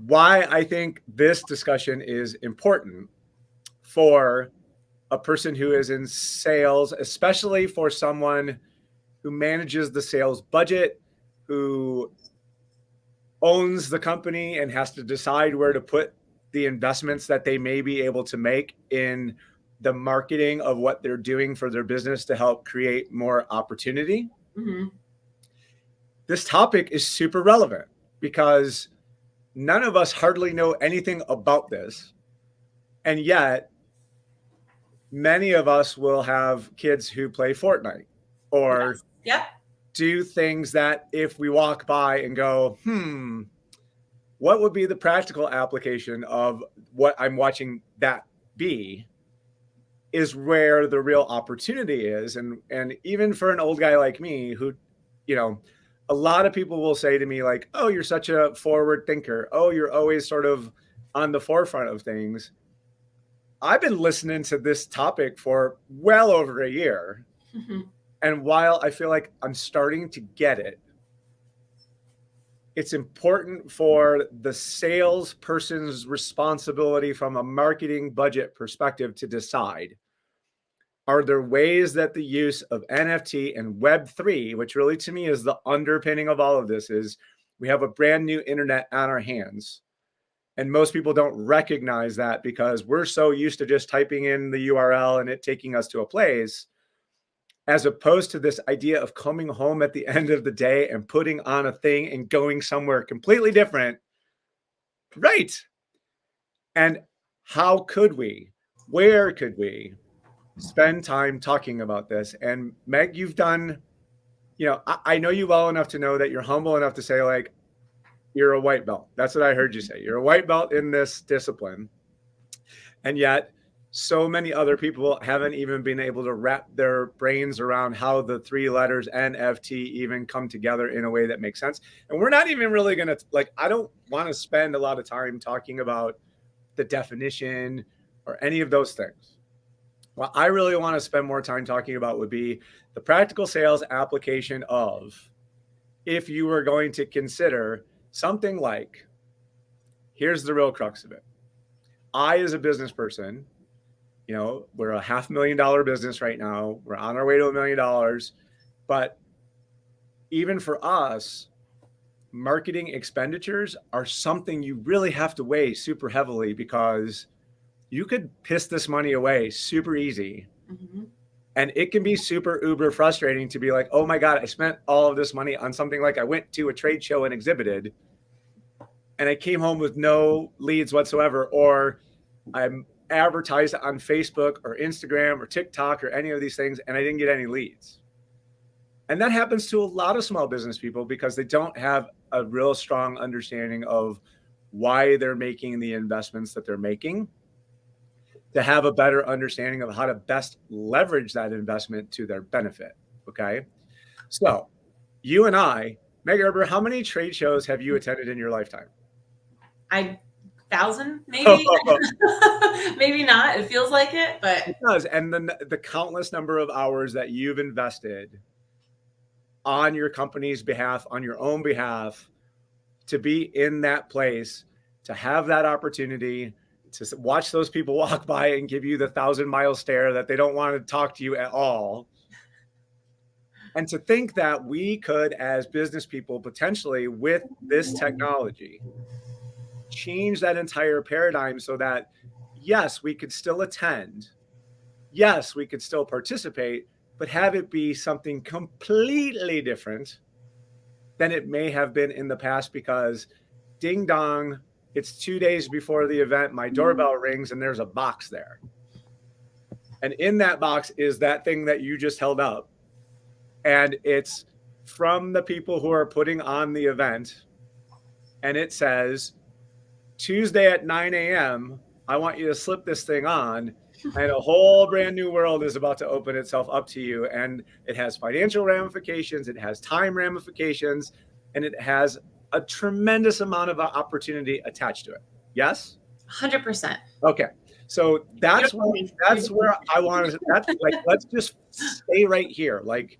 why I think this discussion is important for a person who is in sales, especially for someone who manages the sales budget, who owns the company and has to decide where to put the investments that they may be able to make in the marketing of what they're doing for their business to help create more opportunity. Mm-hmm. This topic is super relevant because none of us hardly know anything about this. And yet, many of us will have kids who play Fortnite or Yep. do things that if we walk by and go, what would be the practical application of what I'm watching that be, is where the real opportunity is. And even for an old guy like me who, a lot of people will say to me like, oh, you're such a forward thinker. Oh, you're always sort of on the forefront of things. I've been listening to this topic for well over a year. Mm-hmm. And while I feel like I'm starting to get it, it's important for the salesperson's responsibility from a marketing budget perspective to decide, are there ways that the use of NFT and Web3, which really to me is the underpinning of all of this, is we have a brand new internet on our hands. And most people don't recognize that because we're so used to just typing in the URL and it taking us to a place, as opposed to this idea of coming home at the end of the day and putting on a thing and going somewhere completely different. Right. And how could we, where could we spend time talking about this? And Meg, you've done, I know you well enough to know that you're humble enough to say like, you're a white belt. That's what I heard you say. You're a white belt in this discipline. And yet so many other people haven't even been able to wrap their brains around how the three letters NFT even come together in a way that makes sense. And we're not even really going to, I don't want to spend a lot of time talking about the definition or any of those things. What I really want to spend more time talking about would be the practical sales application of, if you were going to consider something like, here's the real crux of it. I, as a business person, we're a $500,000 business right now. We're on our way to $1 million. But even for us, marketing expenditures are something you really have to weigh super heavily, because you could piss this money away super easy. Mm-hmm. And it can be super uber frustrating to be like, oh my God, I spent all of this money on something, like I went to a trade show and exhibited, and I came home with no leads whatsoever, or I'm advertised on Facebook or Instagram or TikTok or any of these things, and I didn't get any leads. And that happens to a lot of small business people because they don't have a real strong understanding of why they're making the investments that they're making, to have a better understanding of how to best leverage that investment to their benefit. Okay. So you and I, Meg Erber, how many trade shows have you attended in your lifetime? 1,000, maybe. Maybe not. It feels like it, but it does. And then the countless number of hours that you've invested on your company's behalf, on your own behalf, to be in that place, to have that opportunity, to watch those people walk by and give you the 1,000-mile stare that they don't want to talk to you at all. And to think that we could, as business people, potentially with this technology, change that entire paradigm so that, yes, we could still attend. Yes, we could still participate, but have it be something completely different than it may have been in the past, because ding dong, it's 2 days before the event, my doorbell rings and there's a box there. And in that box is that thing that you just held up. And it's from the people who are putting on the event. And it says, Tuesday at 9 a.m., I want you to slip this thing on, and a whole brand new world is about to open itself up to you. And it has financial ramifications, it has time ramifications, and it has a tremendous amount of opportunity attached to it. Yes? 100%. Okay. So that's where I want to, let's just stay right here. Like,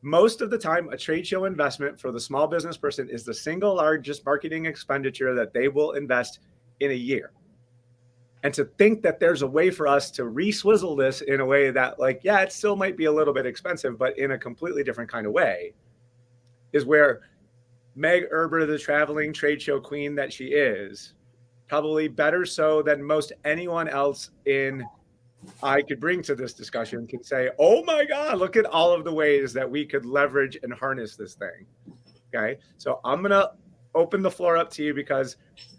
Most of the time, a trade show investment for the small business person is the single largest marketing expenditure that they will invest in a year. And to think that there's a way for us to re-swizzle this in a way that, like, yeah, it still might be a little bit expensive, but in a completely different kind of way, is where Meg Erber, the traveling trade show queen that she is, probably better so than most anyone else in I could bring to this discussion, can say, oh my God, look at all of the ways that we could leverage and harness this thing. Okay. So I'm going to open the floor up to you because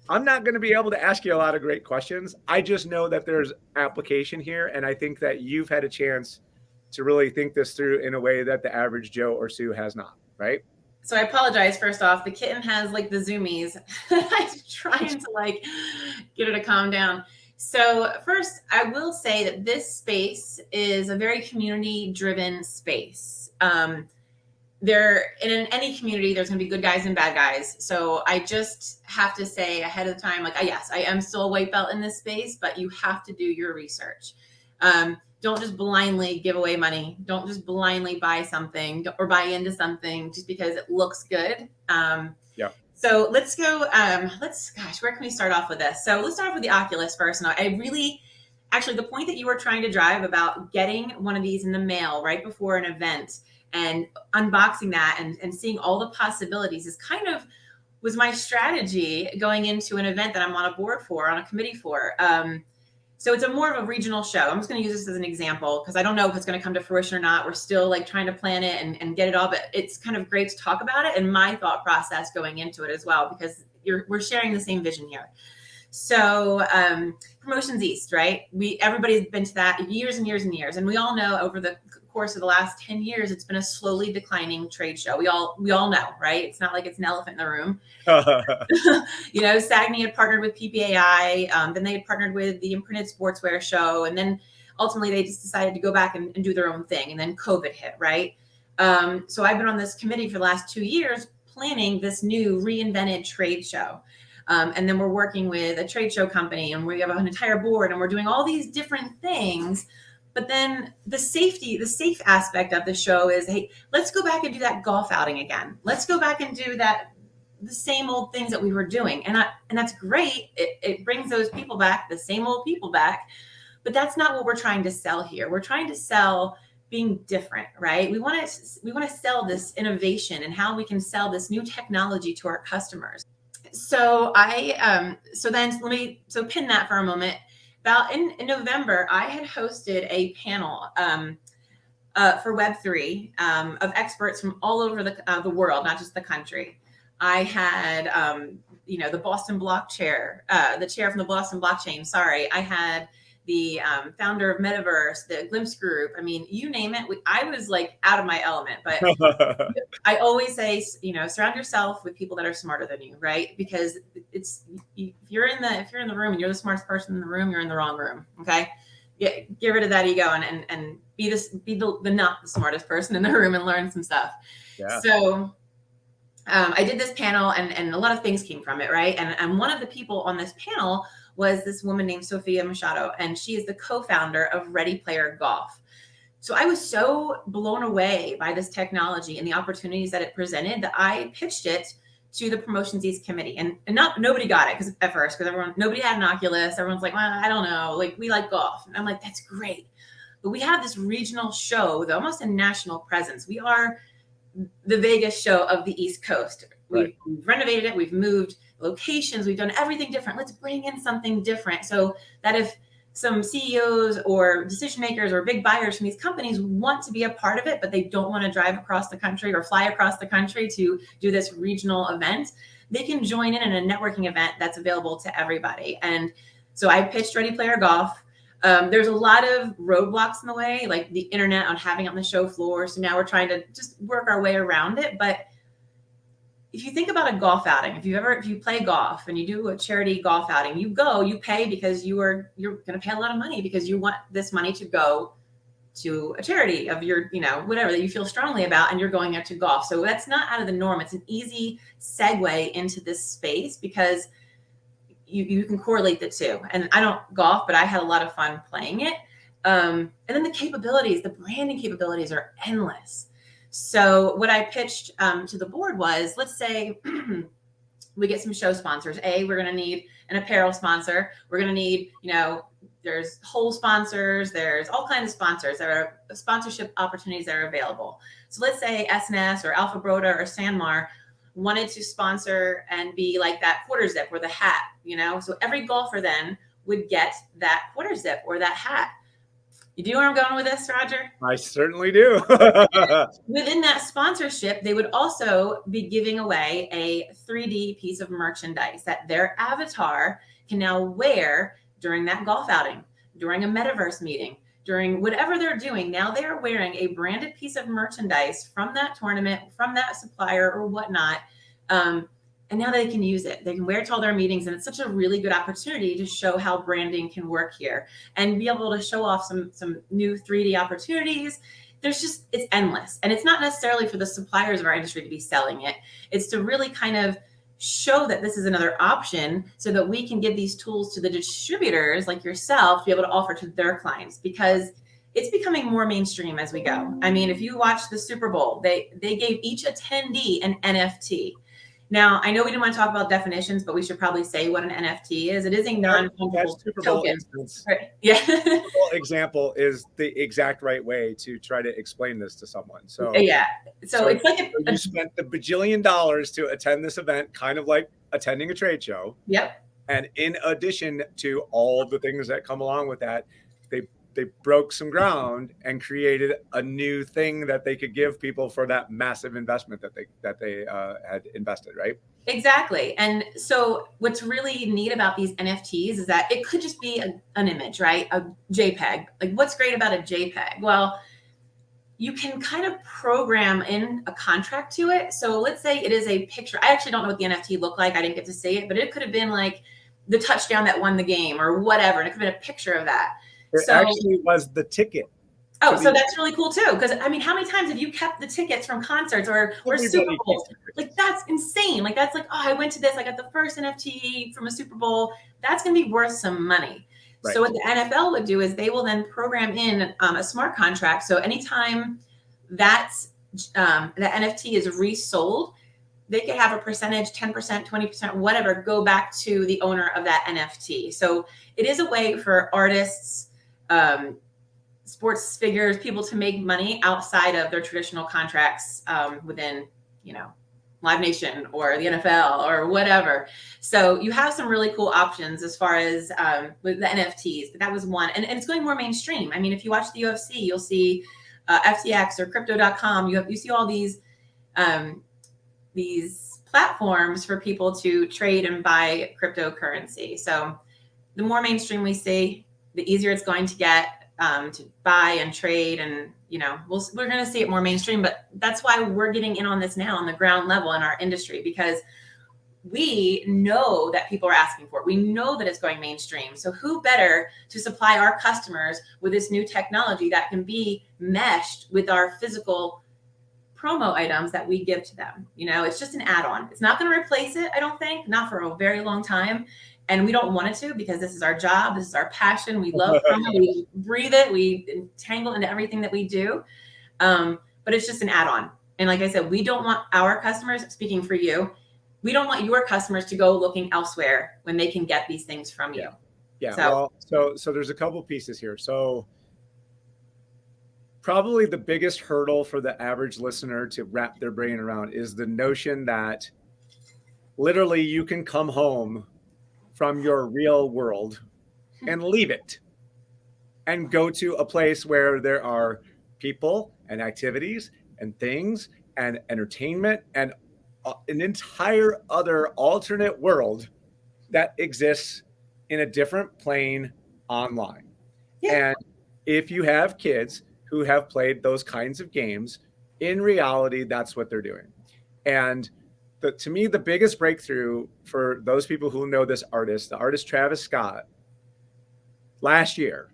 I'm not going to be able to ask you a lot of great questions. I just know that there's application here. And I think that you've had a chance to really think this through in a way that the average Joe or Sue has not. Right. So I apologize. First off, the kitten has like the zoomies. I'm trying to like get her to calm down. So first, I will say that this space is a very community-driven space. There, in any community, there's going to be good guys and bad guys. So I just have to say ahead of time, like, yes, I am still a white belt in this space, but you have to do your research. Don't just blindly give away money. Don't just blindly buy something or buy into something just because it looks good. Yeah. So let's go. Where can we start off with this? So let's start off with the Oculus first. And I really, actually, the point that you were trying to drive about getting one of these in the mail right before an event and unboxing that and seeing all the possibilities is kind of was my strategy going into an event that I'm on a board for, on a committee for. So it's a more of a regional show. I'm just going to use this as an example because I don't know if it's going to come to fruition or not. We're still like trying to plan it and get it all, but it's kind of great to talk about it and my thought process going into it as well, because we're sharing the same vision here. So Promotions East, right? Everybody's been to that years and years and years. And we all know over the course of the last 10 years, it's been a slowly declining trade show. We all know, right? It's not like it's an elephant in the room. You know, SAGNY had partnered with PPAI, then they had partnered with the Imprinted Sportswear Show, and then ultimately they just decided to go back and do their own thing, and then COVID hit, right? So I've been on this committee for the last 2 years planning this new reinvented trade show. And then we're working with a trade show company and we have an entire board and we're doing all these different things. But then the safe aspect of the show is, hey, let's go back and do that golf outing again. Let's go back and do the same old things that we were doing. And that's great. It brings those people back, the same old people back. But that's not what we're trying to sell here. We're trying to sell being different, right? We want to sell this innovation and how we can sell this new technology to our customers. So pin that for a moment. About in November, I had hosted a panel for Web3 of experts from all over the world, not just the country. I had the Boston Block chair, the chair from the Boston blockchain. Sorry, I had the founder of Metaverse, the Glimpse Group. I mean, you name it. I was like out of my element, but I always say, surround yourself with people that are smarter than you, right? Because if you're in the room and you're the smartest person in the room, you're in the wrong room. Okay, get rid of that ego and be the not the smartest person in the room and learn some stuff. Yeah. So I did this panel and a lot of things came from it, right? And one of the people on this panel was this woman named Sophia Machado, and she is the co-founder of Ready Player Golf. So I was so blown away by this technology and the opportunities that it presented that I pitched it to the Promotions East committee, and nobody got it because nobody had an Oculus. Everyone's like, well, I don't know, like we like golf. And I'm like, that's great, but we have this regional show with almost a national presence. We are the Vegas show of the East Coast. We've renovated it. We've moved locations. We've done everything different. Let's bring in something different so that if some CEOs or decision makers or big buyers from these companies want to be a part of it, but they don't want to drive across the country or fly across the country to do this regional event, they can join in a networking event that's available to everybody. And so I pitched Ready Player Golf. There's a lot of roadblocks in the way, like the internet on having it on the show floor. So now we're trying to just work our way around it. But if you think about a golf outing, if you play golf and you do a charity golf outing, you pay because you're going to pay a lot of money because you want this money to go to a charity of your, whatever that you feel strongly about, and you're going out to golf. So that's not out of the norm. It's an easy segue into this space because you can correlate the two. And I don't golf, but I had a lot of fun playing it. And then the capabilities, the branding capabilities are endless. So what I pitched to the board was, let's say we get some show sponsors. We're going to need an apparel sponsor. We're going to need, there's whole sponsors. There's all kinds of sponsors. There are sponsorship opportunities that are available. So let's say SNS or Alpha Broda or Sanmar wanted to sponsor and be like that quarter zip or the hat, So every golfer then would get that quarter zip or that hat. You do where I'm going with this, Roger? I certainly do. Within that sponsorship, they would also be giving away a 3D piece of merchandise that their avatar can now wear during that golf outing, during a Metaverse meeting, during whatever they're doing. Now they are wearing a branded piece of merchandise from that tournament, from that supplier or whatnot. And now they can use it. They can wear it to all their meetings. And it's such a really good opportunity to show how branding can work here and be able to show off some new 3D opportunities. It's endless. And it's not necessarily for the suppliers of our industry to be selling it. It's to really kind of show that this is another option so that we can give these tools to the distributors like yourself to be able to offer to their clients, because it's becoming more mainstream as we go. I mean, if you watch the Super Bowl, they gave each attendee an NFT. Now, I know we didn't want to talk about definitions, but we should probably say what an NFT is. It is a non-fungible token. Right. Yeah. Super Bowl example is the exact right way to try to explain this to someone. So yeah. So it's like you spent the bajillion dollars to attend this event, kind of like attending a trade show. Yep. And in addition to all the things that come along with that, they broke some ground and created a new thing that they could give people for that massive investment that they had invested, right? Exactly. And so what's really neat about these NFTs is that it could just be an image, right? A JPEG. Like, what's great about a JPEG? Well, you can kind of program in a contract to it. So let's say it is a picture. I actually don't know what the NFT looked like. I didn't get to see it, but it could have been like the touchdown that won the game or whatever. And it could have been a picture of that. It actually was the ticket. Oh, so that's really cool too. Because I mean, how many times have you kept the tickets from concerts or Super Bowls? Like, that's insane. Like, that's like, oh, I went to this. I got the first NFT from a Super Bowl. That's going to be worth some money. Right. So what the NFL would do is they will then program in a smart contract. So anytime that NFT is resold, they could have a percentage, 10%, 20%, whatever, go back to the owner of that NFT. So it is a way for artists, sports figures, people to make money outside of their traditional contracts within, Live Nation or the NFL or whatever. So you have some really cool options as far as with the NFTs, but that was one. And it's going more mainstream. I mean, if you watch the UFC, you'll see FTX or crypto.com. You see all these platforms for people to trade and buy cryptocurrency. So the more mainstream we see, the easier it's going to get to buy and trade. And, we're going to see it more mainstream, but that's why we're getting in on this now on the ground level in our industry, because we know that people are asking for it. We know that it's going mainstream. So who better to supply our customers with this new technology that can be meshed with our physical promo items that we give to them? It's just an add-on. It's not going to replace it, I don't think, not for a very long time. And we don't want it to, because this is our job. This is our passion. We love promo. We breathe it. We entangle into everything that we do. But it's just an add-on. And like I said, we don't want our customers, speaking for you, we don't want your customers to go looking elsewhere when they can get these things from you. Yeah. So there's a couple pieces here. So probably the biggest hurdle for the average listener to wrap their brain around is the notion that literally you can come home from your real world and leave it and go to a place where there are people and activities and things and entertainment and an entire other alternate world that exists in a different plane online. Yeah. And if you have kids who have played those kinds of games, in reality, that's what they're doing. And to me, the biggest breakthrough for those people who know this artist, the artist Travis Scott, last year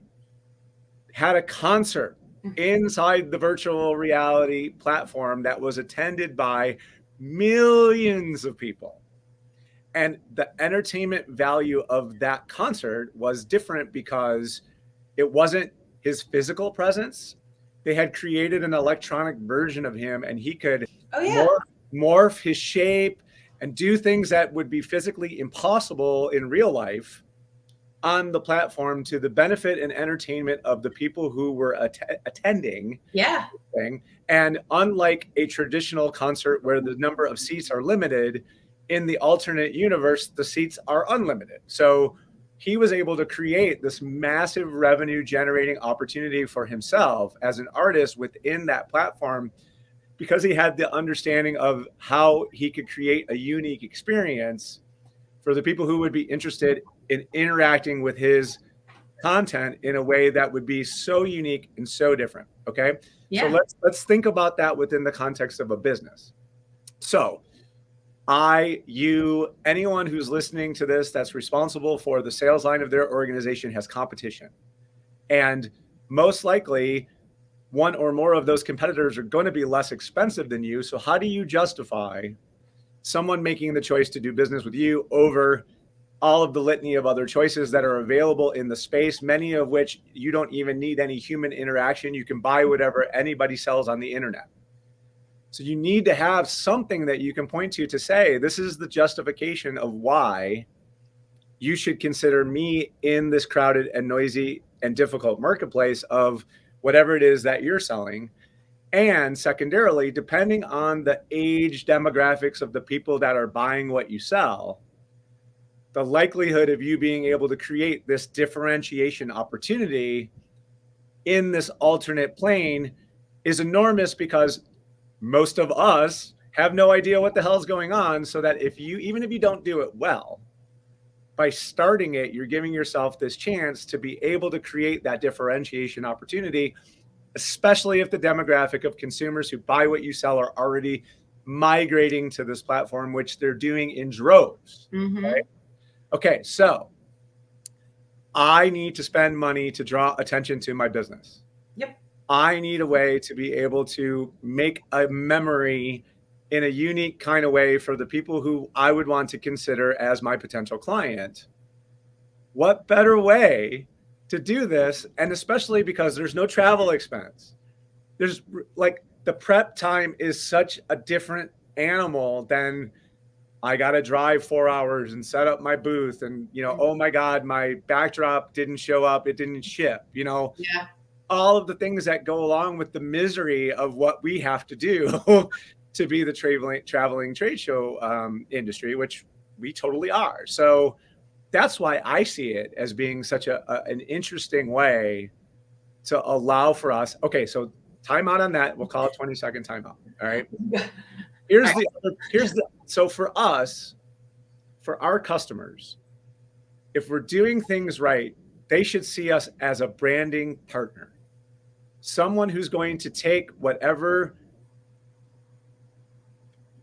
had a concert inside the virtual reality platform that was attended by millions of people. And the entertainment value of that concert was different because it wasn't his physical presence, they had created an electronic version of him, and he could Oh yeah. morph his shape and do things that would be physically impossible in real life on the platform to the benefit and entertainment of the people who were attending Yeah. thing. And unlike a traditional concert where the number of seats are limited, in the alternate universe, the seats are unlimited. So he was able to create this massive revenue generating opportunity for himself as an artist within that platform because he had the understanding of how he could create a unique experience for the people who would be interested in interacting with his content in a way that would be so unique and so different. Okay. So Yeah. let's think about that within the context of a business. So you, anyone who's listening to this that's responsible for the sales line of their organization has competition. And most likely one or more of those competitors are going to be less expensive than you. So how do you justify someone making the choice to do business with you over all of the litany of other choices that are available in the space, many of which you don't even need any human interaction. You can buy whatever anybody sells on the internet. So you need to have something that you can point to say, this is the justification of why you should consider me in this crowded and noisy and difficult marketplace of whatever it is that you're selling. And secondarily, depending on the age demographics of the people that are buying what you sell, the likelihood of you being able to create this differentiation opportunity in this alternate plane is enormous because most of us have no idea what the hell's going on. So that even if you don't do it well, by starting it, you're giving yourself this chance to be able to create that differentiation opportunity, especially if the demographic of consumers who buy what you sell are already migrating to this platform, which they're doing in droves. Mm-hmm. Right? Okay, so I need to spend money to draw attention to my business. Yep. I need a way to be able to make a memory in a unique kind of way for the people who I would want to consider as my potential client. What better way to do this? And especially because there's no travel expense. There's like the prep time is such a different animal than I got to drive 4 hours and set up my booth. And, oh my God, my backdrop didn't show up. It didn't ship, Yeah. all of the things that go along with the misery of what we have to do to be the traveling trade show industry, which we totally are. So that's why I see it as being such an interesting way to allow for us. Okay, so timeout on that. We'll call it 20-second timeout. All right. So for us, for our customers, if we're doing things right, they should see us as a branding partner, someone who's going to take whatever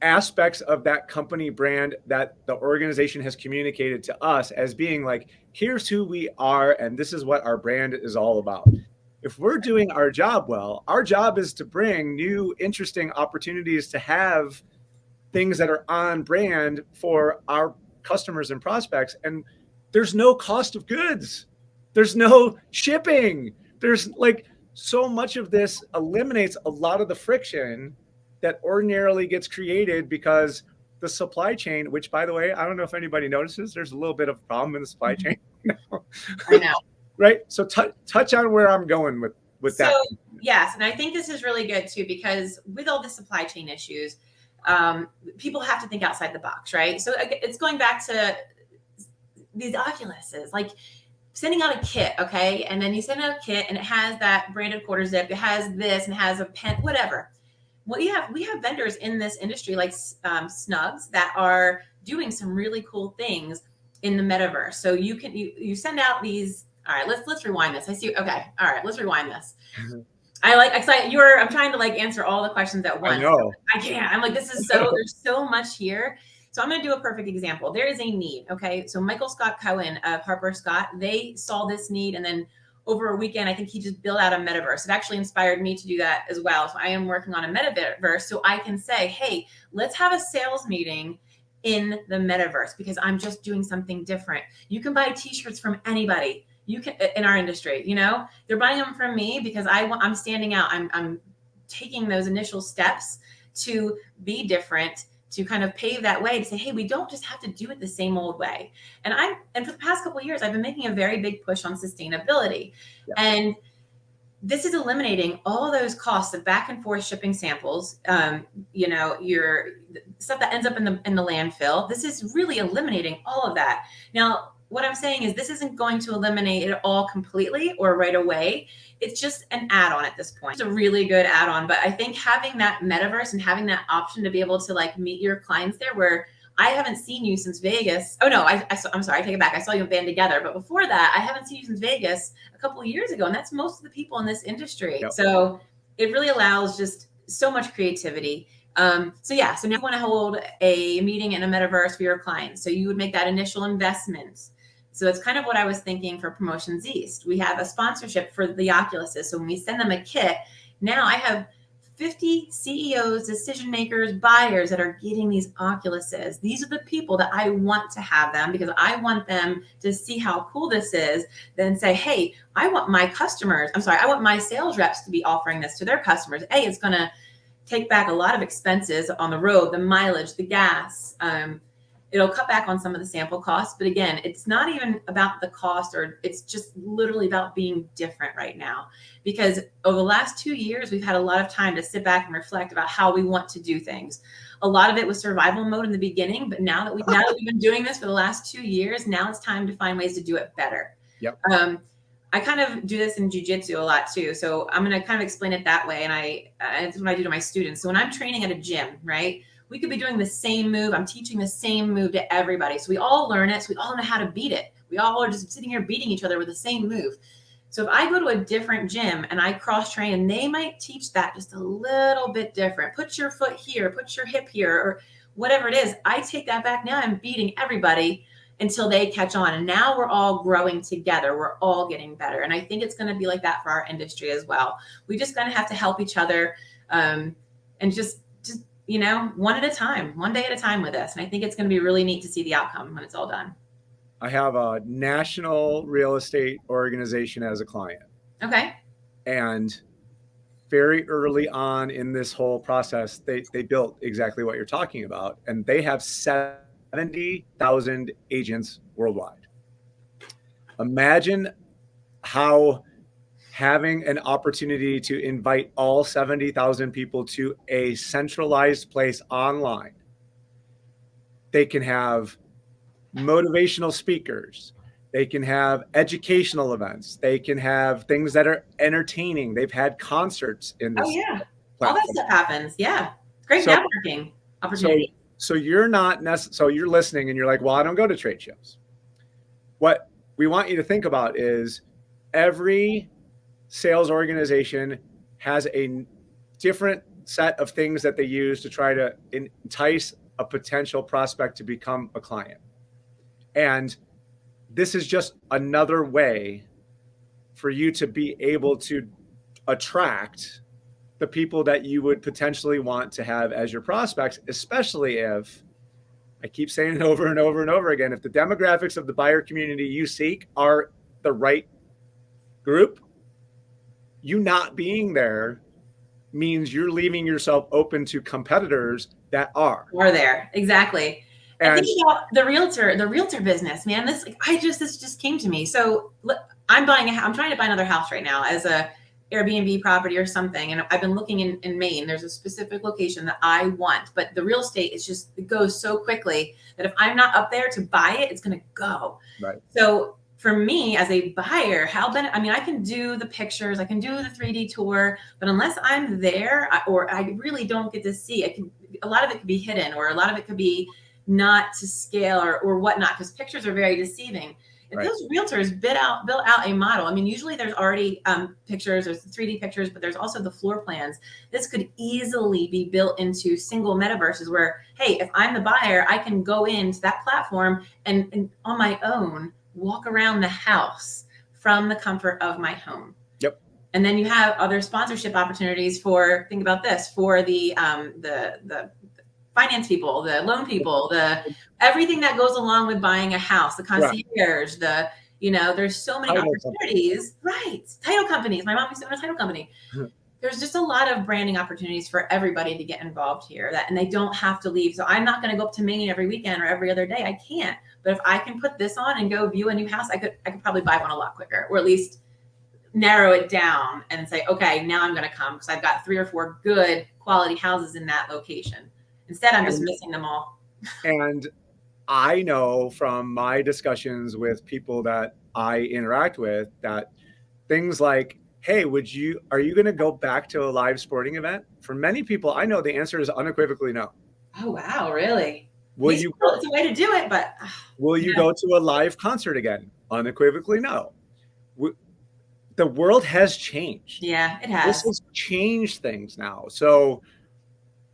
aspects of that company brand that the organization has communicated to us as being like, here's who we are, and this is what our brand is all about. If we're doing our job well, our job is to bring new, interesting opportunities to have things that are on brand for our customers and prospects. And there's no cost of goods. There's no shipping. There's like so much of this eliminates a lot of the friction that ordinarily gets created because the supply chain, which by the way, I don't know if anybody notices, there's a little bit of a problem in the supply chain. I know. Right. So touch on where I'm going with that. Yes. And I think this is really good too, because with all the supply chain issues, people have to think outside the box, right? So it's going back to these Oculuses, like sending out a kit, okay? And then you send out a kit and it has that branded quarter zip, it has this and it has a pen, whatever. Well, we have vendors in this industry like Snugs that are doing some really cool things in the metaverse. So you send out these. All right, let's rewind this. I see. Okay, all right, let's rewind this. I'm trying to like answer all the questions at once. I know. I can't. I'm like, there's so much here. So I'm going to do a perfect example. There is a need. Okay. So Michael Scott Cohen of Harper Scott, they saw this need. And then over a weekend, I think he just built out a metaverse. It actually inspired me to do that as well. So I am working on a metaverse so I can say, hey, let's have a sales meeting in the metaverse because I'm just doing something different. You can buy t-shirts from anybody. you can, in our industry, you know, they're buying them from me because I'm standing out. I'm taking those initial steps to be different, to kind of pave that way to say, hey, we don't just have to do it the same old way. And for the past couple of years, I've been making a very big push on sustainability. Yeah. And this is eliminating all those costs of back and forth shipping samples, you know, your stuff that ends up in the landfill. This is really eliminating all of that. Now, what I'm saying is this isn't going to eliminate it all completely or right away. It's just an add-on at this point. It's a really good add-on, but I think having that metaverse and having that option to be able to like meet your clients there, where I haven't seen you since Vegas. Oh no, I'm sorry, I take it back. I saw you in Band Together, but before that, I haven't seen you since Vegas a couple of years ago, and that's most of the people in this industry. Yep. So it really allows just so much creativity. So now you want to hold a meeting in a metaverse for your clients. So you would make that initial investment. So it's kind of what I was thinking for Promotions East. We have a sponsorship for the Oculuses. So when we send them a kit, now I have 50 CEOs, decision makers, buyers that are getting these Oculuses. These are the people that I want to have them because I want them to see how cool this is, then say, hey, I want my sales reps to be offering this to their customers. Hey, it's going to take back a lot of expenses on the road, the mileage, the gas. It'll cut back on some of the sample costs. But again, it's not even about the cost, or it's just literally about being different right now. Because over the last 2 years, we've had a lot of time to sit back and reflect about how we want to do things. A lot of it was survival mode in the beginning, but now that we've been doing this for the last 2 years, now it's time to find ways to do it better. Yep. I kind of do this in jiu-jitsu a lot too. So I'm going to kind of explain it that way. And it's what I do to my students. So when I'm training at a gym, right, we could be doing the same move. I'm teaching the same move to everybody. So we all learn it. So we all know how to beat it. We all are just sitting here beating each other with the same move. So if I go to a different gym and I cross train, they might teach that just a little bit different. Put your foot here, put your hip here, or whatever it is. I take that back. Now I'm beating everybody until they catch on. And now we're all growing together. We're all getting better. And I think it's going to be like that for our industry as well. We just going to have to help each other and just, you know, one day at a time with this. And I think it's going to be really neat to see the outcome when it's all done. I have a national real estate organization as a client. Okay. And very early on in this whole process, they built exactly what you're talking about. And they have 70,000 agents worldwide. Imagine how having an opportunity to invite all 70,000 people to a centralized place online. They can have motivational speakers. They can have educational events. They can have things that are entertaining. They've had concerts in this. Oh yeah. platform. All that stuff happens. Yeah. Great networking opportunity. So you're so you're listening and you're like, well, I don't go to trade shows. What we want you to think about is every sales organization has a different set of things that they use to try to entice a potential prospect to become a client. And this is just another way for you to be able to attract the people that you would potentially want to have as your prospects, especially if, I keep saying it over and over and over again, if the demographics of the buyer community you seek are the right group, you not being there means you're leaving yourself open to competitors that are there. Exactly. And think about the realtor business, man. This just came to me. So I'm trying to buy another house right now as a Airbnb property or something. And I've been looking in Maine. There's a specific location that I want, but the real estate it goes so quickly that if I'm not up there to buy it, it's going to go. Right. So for me as a buyer, I can do the pictures, I can do the 3D tour, but unless I'm there or I really don't get to see it, a lot of it could be hidden, or a lot of it could be not to scale or whatnot, because pictures are very deceiving. If those realtors built out a model, I mean, usually there's already pictures, there's 3D pictures, but there's also the floor plans. This could easily be built into single metaverses where, hey, if I'm the buyer, I can go into that platform and on my own walk around the house from the comfort of my home. Yep. And then you have other sponsorship opportunities for the finance people, the loan people, everything that goes along with buying a house, the concierge, There's so many Title company. opportunities, right? Title companies. My mom used to own a title company. There's just a lot of branding opportunities for everybody to get involved here, and they don't have to leave. So I'm not going to go up to Maine every weekend or every other day. I can't. But if I can put this on and go view a new house, I could probably buy one a lot quicker, or at least narrow it down and say, okay, now I'm going to come because I've got 3 or 4 good quality houses in that location. Instead, I'm just missing them all. And I know from my discussions with people that I interact with that things like, hey, are you going to go back to a live sporting event? For many people, I know the answer is unequivocally no. Oh, wow, really? Will you go, it's a way to do it, but will you go to a live concert again? Unequivocally no. The world has changed. Yeah, it This has. has changed things now. So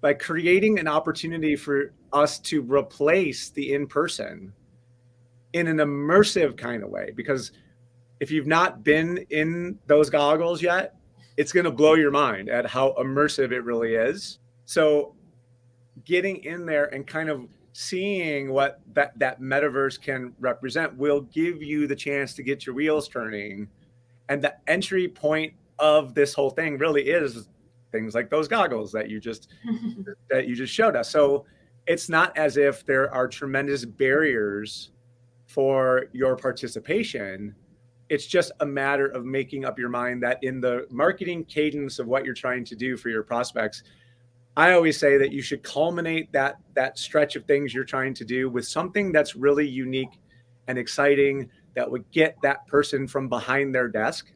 by creating an opportunity for us to replace the in-person in an immersive kind of way, because if you've not been in those goggles yet, it's going to blow your mind at how immersive it really is. So getting in there and kind of seeing what that metaverse can represent will give you the chance to get your wheels turning. And the entry point of this whole thing really is things like those goggles that you just showed us. So it's not as if there are tremendous barriers for your participation. It's just a matter of making up your mind that in the marketing cadence of what you're trying to do for your prospects, I always say that you should culminate that stretch of things you're trying to do with something that's really unique and exciting that would get that person from behind their desk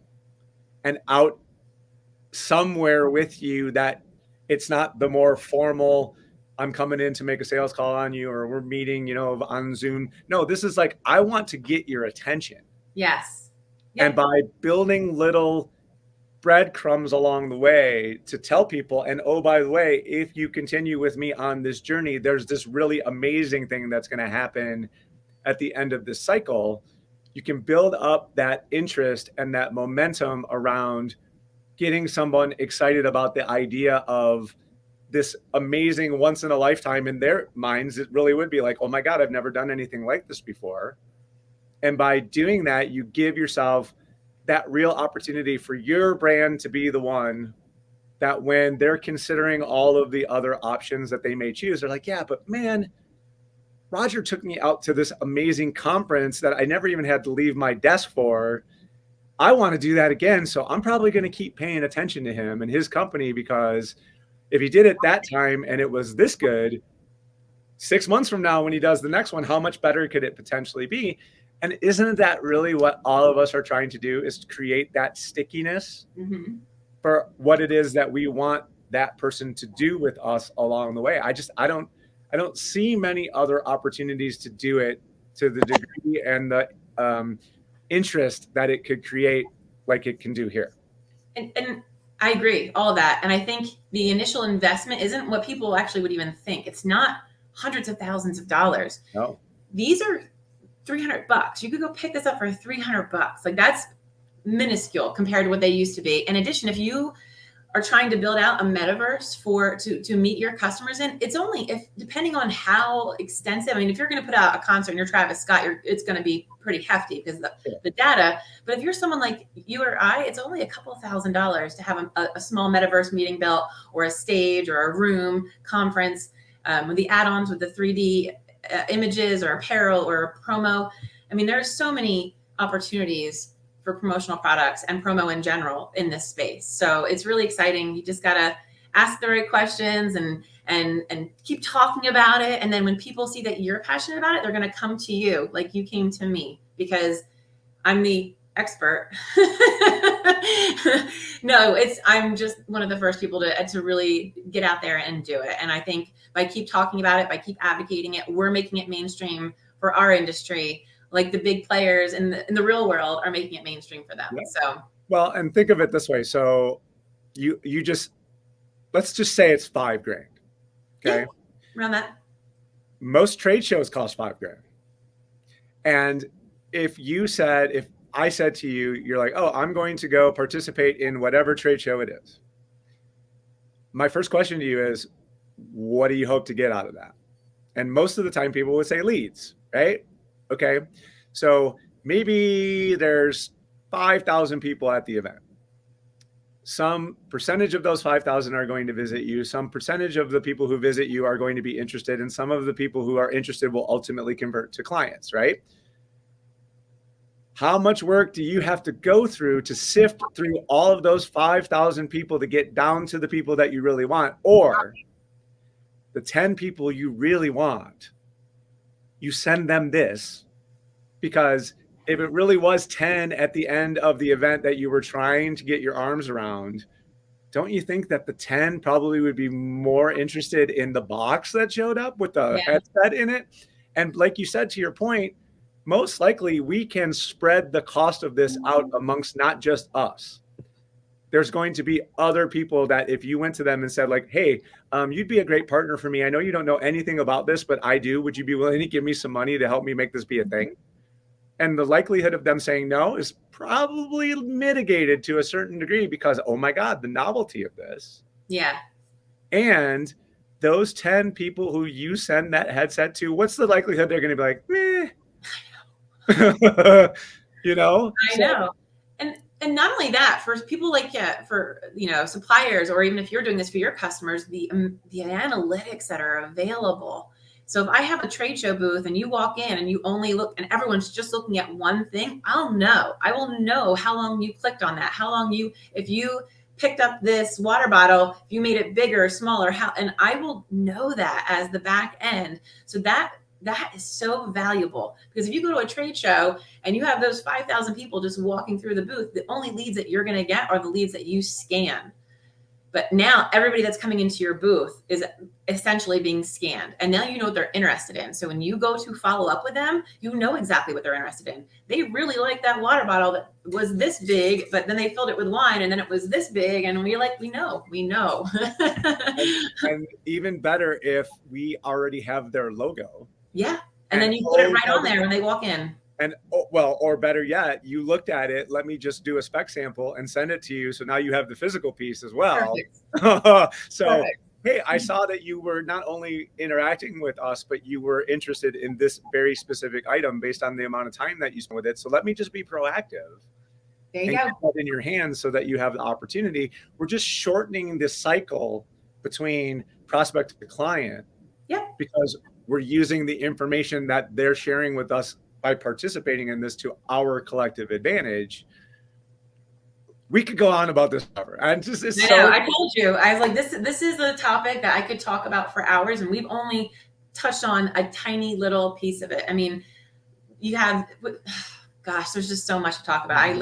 and out somewhere with you, that it's not the more formal, I'm coming in to make a sales call on you, or we're meeting, on Zoom. No, this is like, I want to get your attention. Yes. Yep. And by building little breadcrumbs along the way to tell people, and oh, by the way, if you continue with me on this journey, there's this really amazing thing that's going to happen at the end of this cycle. You can build up that interest and that momentum around getting someone excited about the idea of this amazing once in a lifetime. In their minds, it really would be like, oh my God, I've never done anything like this before. And by doing that, you give yourself that real opportunity for your brand to be the one that when they're considering all of the other options that they may choose, they're like, yeah, but man, Roger took me out to this amazing conference that I never even had to leave my desk for. I want to do that again. So I'm probably going to keep paying attention to him and his company, because if he did it that time and it was this good, 6 months from now, when he does the next one, how much better could it potentially be? And isn't that really what all of us are trying to do, is to create that stickiness for what it is that we want that person to do with us along the way? I don't see many other opportunities to do it to the degree and the interest that it could create like it can do here. And I agree, all of that. And I think the initial investment isn't what people actually would even think. It's not hundreds of thousands of dollars. No. These are $300. You could go pick this up for $300. Like, that's minuscule compared to what they used to be. In addition, if you are trying to build out a metaverse to meet your customers in, it's only, if depending on how extensive, I mean, if you're going to put out a concert and you're Travis Scott, it's going to be pretty hefty because of the data. But if you're someone like you or I, it's only a couple $1,000s to have a small metaverse meeting built, or a stage, or a room conference, with the add-ons, with the 3D images, or apparel, or promo. I mean, there's so many opportunities for promotional products and promo in general in this space. So it's really exciting. You just got to ask the right questions and keep talking about it. And then when people see that you're passionate about it, they're going to come to you like you came to me, because I'm the expert. No, I'm just one of the first people to really get out there and do it. And I think by keep talking about it, by keep advocating it, we're making it mainstream for our industry, like the big players in the real world are making it mainstream for them. Yeah. So, well, and think of it this way. So let's just say it's $5,000. Okay. Yeah, around that. Most trade shows cost $5,000. And if I said to you, you're like, oh, I'm going to go participate in whatever trade show it is. My first question to you is, what do you hope to get out of that? And most of the time people would say leads, right? Okay. So maybe there's 5,000 people at the event. Some percentage of those 5,000 are going to visit you. Some percentage of the people who visit you are going to be interested, and some of the people who are interested will ultimately convert to clients, right? How much work do you have to go through to sift through all of those 5,000 people to get down to the people that you really want? Or the 10 people you really want, you send them this, because if it really was 10 at the end of the event that you were trying to get your arms around, don't you think that the 10 probably would be more interested in the box that showed up with the headset in it? And like you said, to your point, most likely we can spread the cost of this out amongst not just us. There's going to be other people that if you went to them and said like, hey, you'd be a great partner for me. I know you don't know anything about this, but I do. Would you be willing to give me some money to help me make this be a thing? And the likelihood of them saying no is probably mitigated to a certain degree because, oh my God, the novelty of this. Yeah. And those 10 people who you send that headset to, what's the likelihood they're going to be like, meh? You know? I know. And not only that, for people like, for, suppliers, or even if you're doing this for your customers, the analytics that are available. So if I have a trade show booth and you walk in and you only look and everyone's just looking at one thing, I will know how long you clicked on that, how long if you picked up this water bottle, if you made it bigger or smaller, and I will know that as the back end. So that is so valuable, because if you go to a trade show and you have those 5,000 people just walking through the booth, the only leads that you're going to get are the leads that you scan. But now everybody that's coming into your booth is essentially being scanned. And now you know what they're interested in. So when you go to follow up with them, you know exactly what they're interested in. They really like that water bottle that was this big, but then they filled it with wine and then it was this big. And we know. and even better if we already have their logo. Yeah. And then you put it right on there when they walk in. And or better yet, you looked at it, let me just do a spec sample and send it to you. So now you have the physical piece as well. So, perfect. Hey, I saw that you were not only interacting with us, but you were interested in this very specific item based on the amount of time that you spent with it. So let me just be proactive. There you go. Get that in your hands so that you have the opportunity. We're just shortening this cycle between prospect to client. Yeah. Because we're using the information that they're sharing with us by participating in this to our collective advantage. We could go on about this forever. I told you, I was like, this is a topic that I could talk about for hours, and we've only touched on a tiny little piece of it. I mean, you have, gosh, there's just so much to talk about. I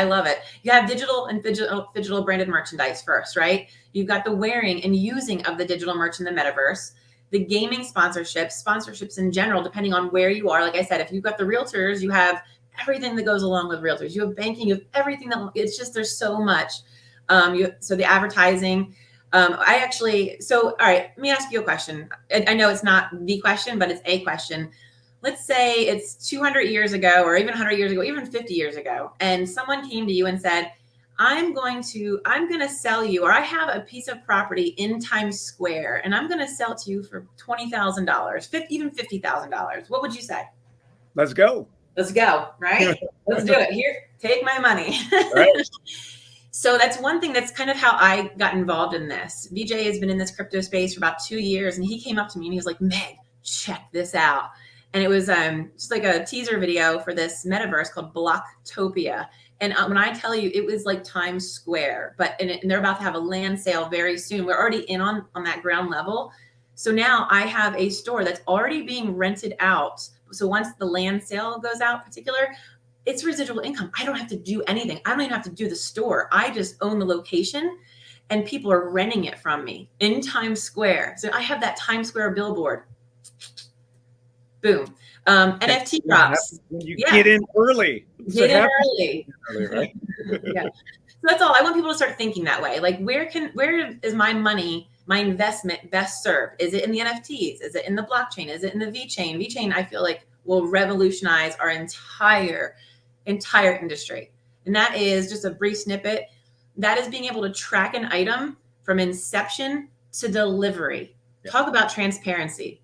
love it. You have digital and digital branded merchandise first, right? You've got the wearing and using of the digital merch in the metaverse. The gaming sponsorships in general, depending on where you are. Like I said, if you've got the realtors, you have everything that goes along with realtors. You have banking, you have everything it's just, there's so much. So the advertising, all right, let me ask you a question. I know it's not the question, but it's a question. Let's say it's 200 years ago, or even 100 years ago, even 50 years ago, and someone came to you and said, I'm going to sell you, or I have a piece of property in Times Square and I'm going to sell it to you for $20,000, even $50,000. What would you say? Let's go. Right? Let's do it. Here, take my money. Right. So that's one thing. That's kind of how I got involved in this. VJ has been in this crypto space for about 2 years, and he came up to me and he was like, Meg, check this out. And it was just like a teaser video for this metaverse called Blocktopia. And when I tell you, it was like Times Square, and they're about to have a land sale very soon. We're already in on that ground level. So now I have a store that's already being rented out. So once the land sale goes out particular, it's residual income. I don't have to do anything. I don't even have to do the store. I just own the location and people are renting it from me in Times Square. So I have that Times Square billboard. Boom. NFT drops. You get in early. Get in early. Right? Yeah. So that's all. I want people to start thinking that way. Like, where is my money, my investment best served? Is it in the NFTs? Is it in the blockchain? Is it in the VeChain? VeChain, I feel like, will revolutionize our entire industry. And that is just a brief snippet. That is being able to track an item from inception to delivery. Yeah. Talk about transparency.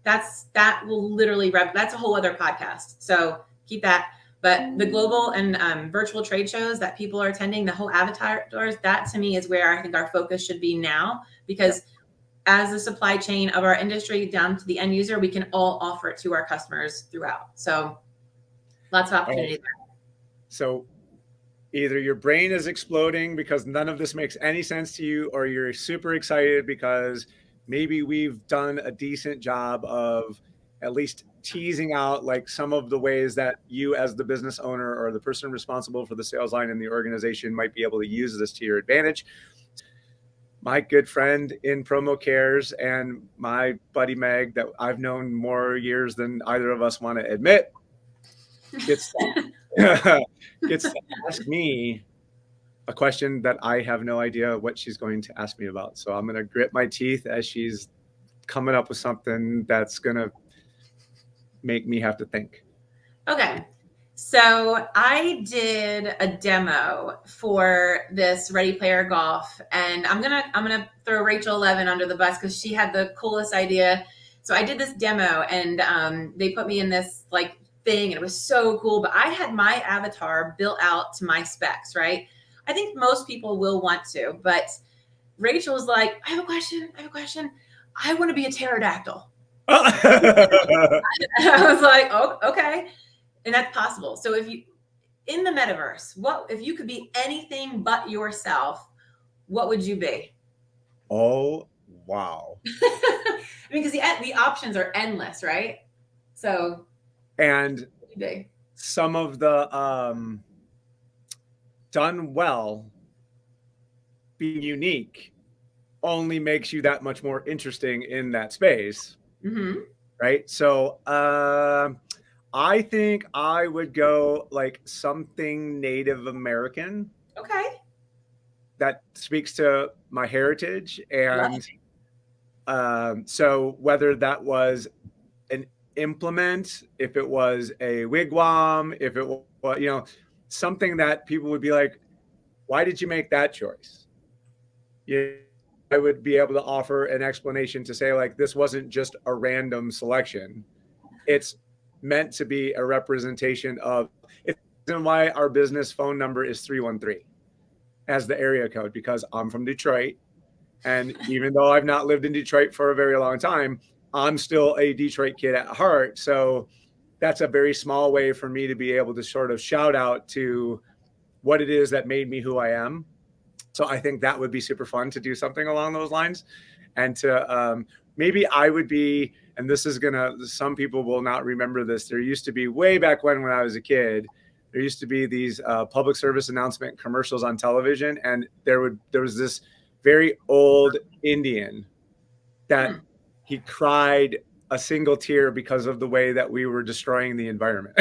That will literally, that's a whole other podcast. So keep that But the global and virtual trade shows that people are attending, the whole avatars, that to me is where I think our focus should be now, because as the supply chain of our industry down to the end user, we can all offer it to our customers throughout. So lots of opportunity there. So either your brain is exploding because none of this makes any sense to you, or you're super excited because maybe we've done a decent job of at least teasing out like some of the ways that you as the business owner or the person responsible for the sales line in the organization might be able to use this to your advantage. My good friend in promo cares and my buddy Meg that I've known more years than either of us want to admit gets gets to ask me a question that I have no idea what she's going to ask me about. So I'm going to grit my teeth as she's coming up with something that's going to make me have to think. Okay. So I did a demo for this Ready Player Golf, and I'm gonna throw Rachel Levin under the bus because she had the coolest idea. So I did this demo, and they put me in this like thing, and it was so cool. But I had my avatar built out to my specs, right? I think most people will want to, but Rachel was like, "I have a question. I have a question. I want to be a pterodactyl." I was like, "Oh, okay." And that's possible. So if you in the metaverse, what if you could be anything but yourself, what would you be? Oh, wow. I mean, because the options are endless, right? So And what would you be? some of the done well being unique only makes you that much more interesting in that space. Mm-hmm. Right. So I think I would go like something Native American Okay. that speaks to my heritage. Love And so whether that was an implement, if it was a wigwam, if it was, something that people would be like, why did you make that choice? Yeah, I would be able to offer an explanation to say, like, this wasn't just a random selection. It's meant to be a representation of it's why our business phone number is 313 as the area code, because I'm from Detroit. And even though I've not lived in Detroit for a very long time, I'm still a Detroit kid at heart. So that's a very small way for me to be able to sort of shout out to what it is that made me who I am. So I think that would be super fun to do something along those lines. And to maybe I would be, and this is some people will not remember this. There used to be way back when I was a kid, there used to be these public service announcement commercials on television. And there was this very old Indian that he cried a single tear because of the way that we were destroying the environment.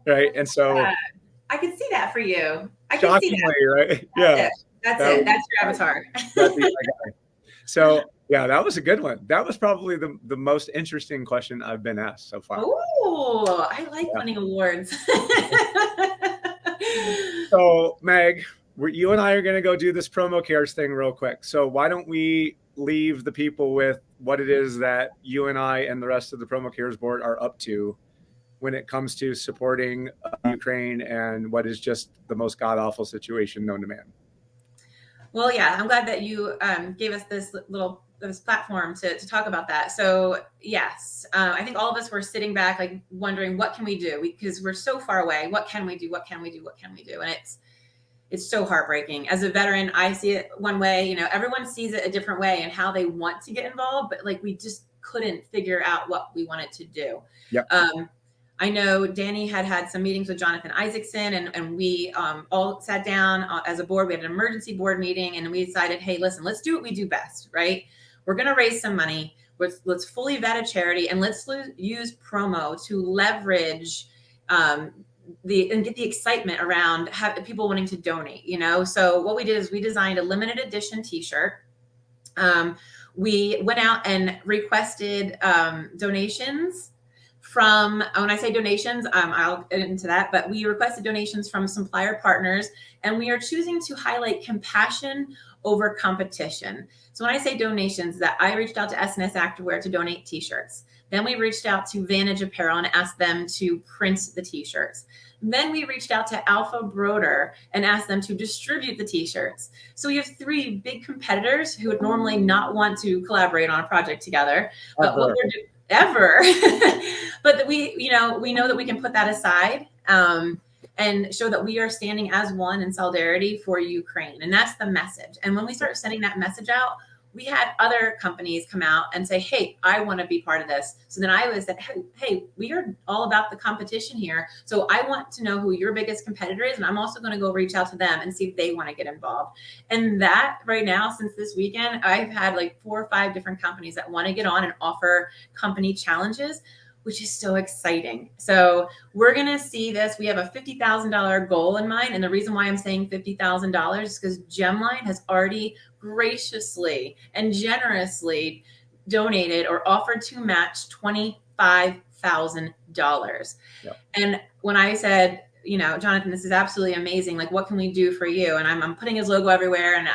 Right. And so I can see that for you. I can see shockingly, that. right? Yeah. That's it. That's your avatar. That'd be my guy. So yeah, that was a good one. That was probably the most interesting question I've been asked so far. Oh, I like winning awards. So Meg, you and I are going to go do this promo cares thing real quick. So why don't we leave the people with what it is that you and I and the rest of the promo cares board are up to when it comes to supporting Ukraine and what is just the most god awful situation known to man. Well, yeah, I'm glad that you gave us this platform to talk about that. So yes, I think all of us were sitting back, like wondering what can we do because we're so far away. What can we do? What can we do? What can we do? And it's so heartbreaking. As a veteran, I see it one way. Everyone sees it a different way and how they want to get involved, but like we just couldn't figure out what we wanted to do. Yep. I know Danny had some meetings with Jonathan Isaacson, and we all sat down as a board. We had an emergency board meeting, and we decided, hey, listen, let's do what we do best, right? We're going to raise some money. Let's fully vet a charity, and let's use promo to leverage and get the excitement around people wanting to donate. So what we did is we designed a limited edition T-shirt. We went out and requested donations from, when I say donations, I'll get into that, but we requested donations from supplier partners, and we are choosing to highlight compassion over competition. So when I say donations, that I reached out to SNS Activewear to donate T-shirts. Then we reached out to Vantage Apparel and asked them to print the t-shirts. Then we reached out to Alpha Broder and asked them to distribute the t-shirts. So we have 3 big competitors who would normally not want to collaborate on a project together, but what we're doing ever, but we know that we can put that aside and show that we are standing as one in solidarity for Ukraine. And that's the message. And when we start sending that message out, we had other companies come out and say, hey, I want to be part of this. So then I was like, hey, we are all about the competition here. So I want to know who your biggest competitor is. And I'm also going to go reach out to them and see if they want to get involved. And that right now, since this weekend, I've had like 4 or 5 different companies that want to get on and offer company challenges, which is so exciting. So we're going to see this. We have a $50,000 goal in mind. And the reason why I'm saying $50,000 is because Gemline has already graciously and generously donated or offered to match $25,000. Yep. And when I said, Jonathan, this is absolutely amazing. Like, what can we do for you? And I'm putting his logo everywhere. And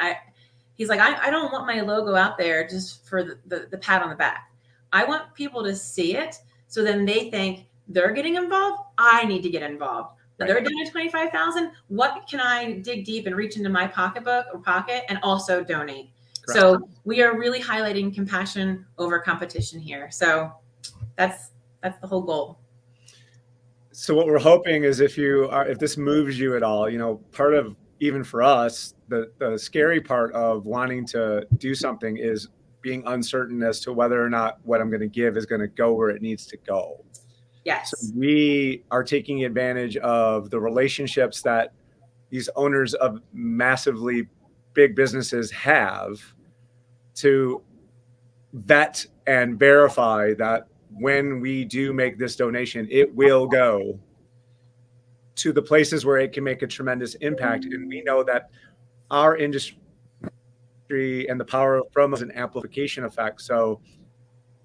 he's like, I don't want my logo out there just for the pat on the back. I want people to see it. So then they think they're getting involved. I need to get involved. Right. They're doing $25,000. What can I dig deep and reach into my pocketbook or pocket and also donate? Correct. So we are really highlighting compassion over competition here. So that's the whole goal. So what we're hoping is if this moves you at all, part of, even for us, the scary part of wanting to do something is being uncertain as to whether or not what I'm going to give is going to go where it needs to go. Yes. So we are taking advantage of the relationships that these owners of massively big businesses have to vet and verify that when we do make this donation, it will go to the places where it can make a tremendous impact. And we know that our industry and the power of promo is an amplification effect. So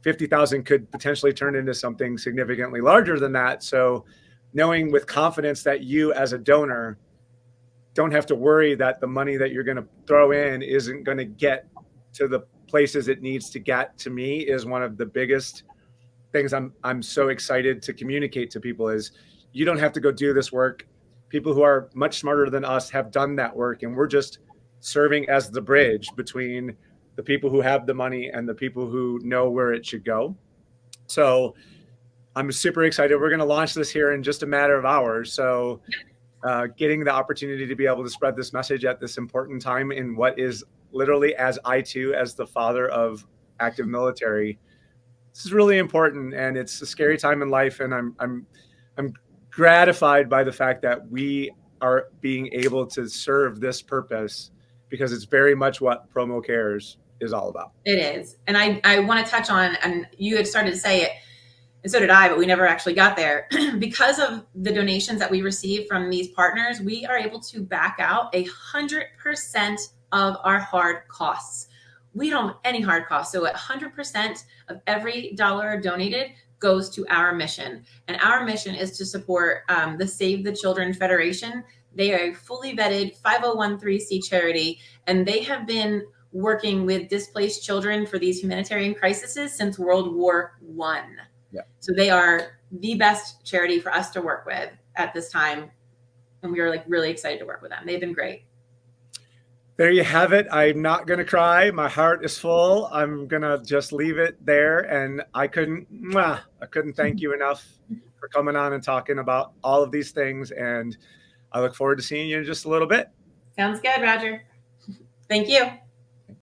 50,000 could potentially turn into something significantly larger than that. So knowing with confidence that you as a donor don't have to worry that the money that you're going to throw in isn't going to get to the places it needs to get, to me, is one of the biggest things I'm so excited to communicate to people. Is you don't have to go do this work. People who are much smarter than us have done that work, and we're just serving as the bridge between the people who have the money and the people who know where it should go. So I'm super excited. We're going to launch this here in just a matter of hours. So getting the opportunity to be able to spread this message at this important time in what is literally, as I too, as the father of active military, this is really important, and it's a scary time in life. And I'm gratified by the fact that we are being able to serve this purpose, because it's very much what Promo Cares is all about. It is. And I want to touch on, and you had started to say it, and so did I, but we never actually got there. Because of the donations that we receive from these partners, we are able to back out 100% of our hard costs. We don't have any hard costs. So 100% of every dollar donated goes to our mission. And our mission is to support the Save the Children Federation. They are a fully vetted 5013C charity, and they have been working with displaced children for these humanitarian crises since World War I. Yeah. So they are the best charity for us to work with at this time. And we are like really excited to work with them. They've been great. There you have it. I'm not going to cry. My heart is full. I'm going to just leave it there. And I couldn't thank you enough for coming on and talking about all of these things. And I look forward to seeing you in just a little bit. Sounds good, Roger. Thank you.